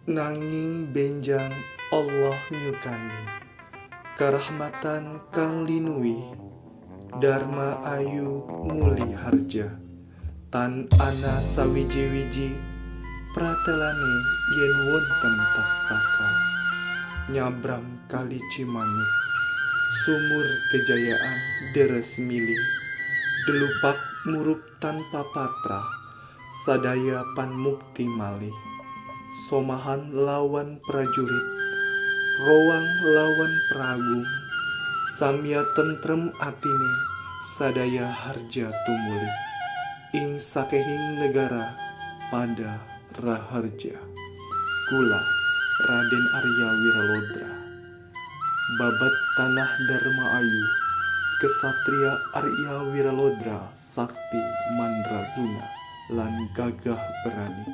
Nanging benjang Allah nyukani karahmatan kang linuwi, Dharma ayu muli harja, tan ana sawiji-wiji pratelane yen wonten taksaka. Nyabrang kali Cimanuk, sumur kejayaan deres milih, delupak murup tanpa patra, sadaya panmukti malih. Somahan lawan prajurit, rowang lawan pragung, samya tentrem atine, sadaya harja tumulih. Ing sakehing negara pada raharja. Kula Raden Arya Wiralodra, babat tanah Dharma Ayu, kesatria Arya Wiralodra sakti mandraguna lan gagah berani,